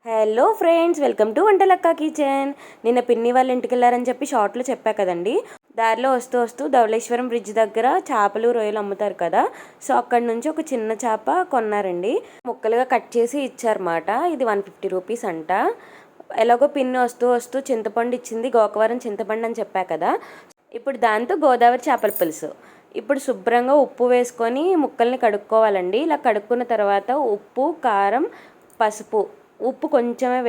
Hello friends, welcome to Vantalakka kitchen. నిన్న పిన్ని వాళ్ళ ఇంటికి వెళ్ళారని చెప్పి షార్ట్లో చెప్పా కదండి. దారిలో వస్తూ వస్తూ ధవళేశ్వరం బ్రిడ్జ్ దగ్గర చేపలు రొయ్యలు అమ్ముతారు కదా, సో అక్కడ నుంచి ఒక చిన్న చేప కొన్నారండి. ముక్కలుగా కట్ చేసి ఇచ్చారన్నమాట. ఇది 150 రూపీస్ అంట. ఎలాగో పిన్ని వస్తూ వస్తూ చింతపండు ఇచ్చింది, గోకవరం చింతపండు అని చెప్పా కదా. ఇప్పుడు దాంతో గోదావరి చేపల పులుసు. ఇప్పుడు శుభ్రంగా ఉప్పు వేసుకొని ముక్కల్ని కడుక్కోవాలండి. ఇలా కడుక్కున్న తర్వాత ఉప్పు, కారం, పసుపు, ఉప్పు కొంచెమే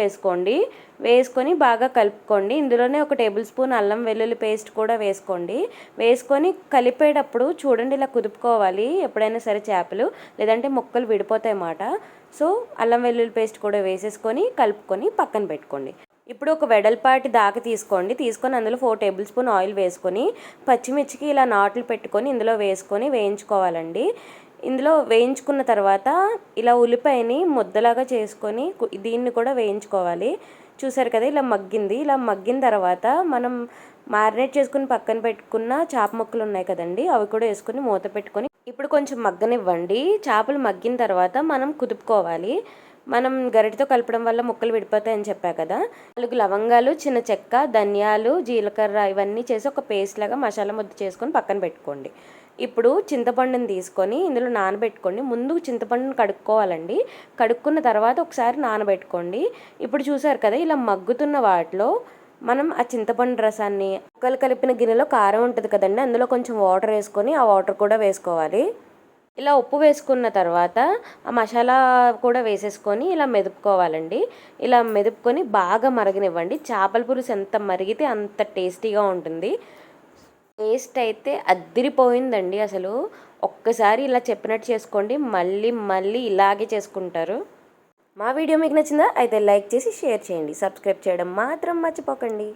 వేసుకొని బాగా కలుపుకోండి. ఇందులోనే ఒక టేబుల్ స్పూన్ అల్లం వెల్లుల్లి పేస్ట్ కూడా వేసుకొని కలిపేటప్పుడు చూడండి, ఇలా కుదుపుకోవాలి. ఎప్పుడైనా సరే చేపలు లేదంటే ముక్కలు విడిపోతాయి అన్నమాట. సో అల్లం వెల్లుల్లి పేస్ట్ కూడా వేసేసుకొని కలుపుకొని పక్కన పెట్టుకోండి. ఇప్పుడు ఒక వెడల్పాటి దాకా తీసుకొని అందులో 4 టేబుల్ స్పూన్ ఆయిల్ వేసుకొని పచ్చిమిర్చికి ఇలా నాట్లు పెట్టుకొని ఇందులో వేసుకొని వేయించుకోవాలండి. ఇందులో వేయించుకున్న తర్వాత ఇలా ఉల్లిపాయని ముద్దలాగా చేసుకొని దీన్ని కూడా వేయించుకోవాలి. చూసారు కదా, ఇలా మగ్గిన తర్వాత మనం మ్యారినేట్ చేసుకుని పక్కన పెట్టుకున్న చేప ముక్కలు ఉన్నాయి కదండి, అవి కూడా వేసుకొని మూత పెట్టుకొని ఇప్పుడు కొంచెం మగ్గనివ్వండి. చేపలు మగ్గిన తర్వాత మనం కుదుపుకోవాలి. మనం గరిటతో కలపడం వల్ల ముక్కలు విడిపోతాయని చెప్పా కదా. 4 లవంగాలు, చిన్న చెక్క, ధనియాలు, జీలకర్ర ఇవన్నీ చేసి ఒక పేస్ట్ లాగా మసాలా ముద్ద చేసుకొని పక్కన పెట్టుకోండి. ఇప్పుడు చింతపండుని తీసుకొని ఇందులో నానబెట్టుకోండి. ముందు చింతపండుని కడుక్కోవాలండి. కడుక్కున్న తర్వాత ఒకసారి నానబెట్టుకోండి. ఇప్పుడు చూసారు కదా, ఇలా మగ్గుతున్న వాటిలో మనం ఆ చింతపండు రసాన్ని ముక్కలు కలిపిన గిన్నెలో కారం ఉంటుంది కదండి, అందులో కొంచెం వాటర్ వేసుకొని ఆ వాటర్ కూడా వేసుకోవాలి. ఇలా ఉప్పు వేసుకున్న తర్వాత ఆ మసాలా కూడా వేసేసుకొని ఇలా మెదుపుకోవాలండి. ఇలా మెదుపుకొని బాగా మరగనివ్వండి. చేపల పులుసు ఎంత మరిగితే అంత టేస్టీగా ఉంటుంది. టేస్ట్ అయితే అద్దిరిపోయిందండి అసలు. ఒక్కసారి ఇలా చెప్పినట్టు చేసుకోండి, మళ్ళీ మళ్ళీ ఇలాగే చేసుకుంటారు. మా వీడియో మీకు నచ్చిందా? అయితే లైక్ చేసి షేర్ చేయండి. సబ్స్క్రైబ్ చేయడం మాత్రం మర్చిపోకండి.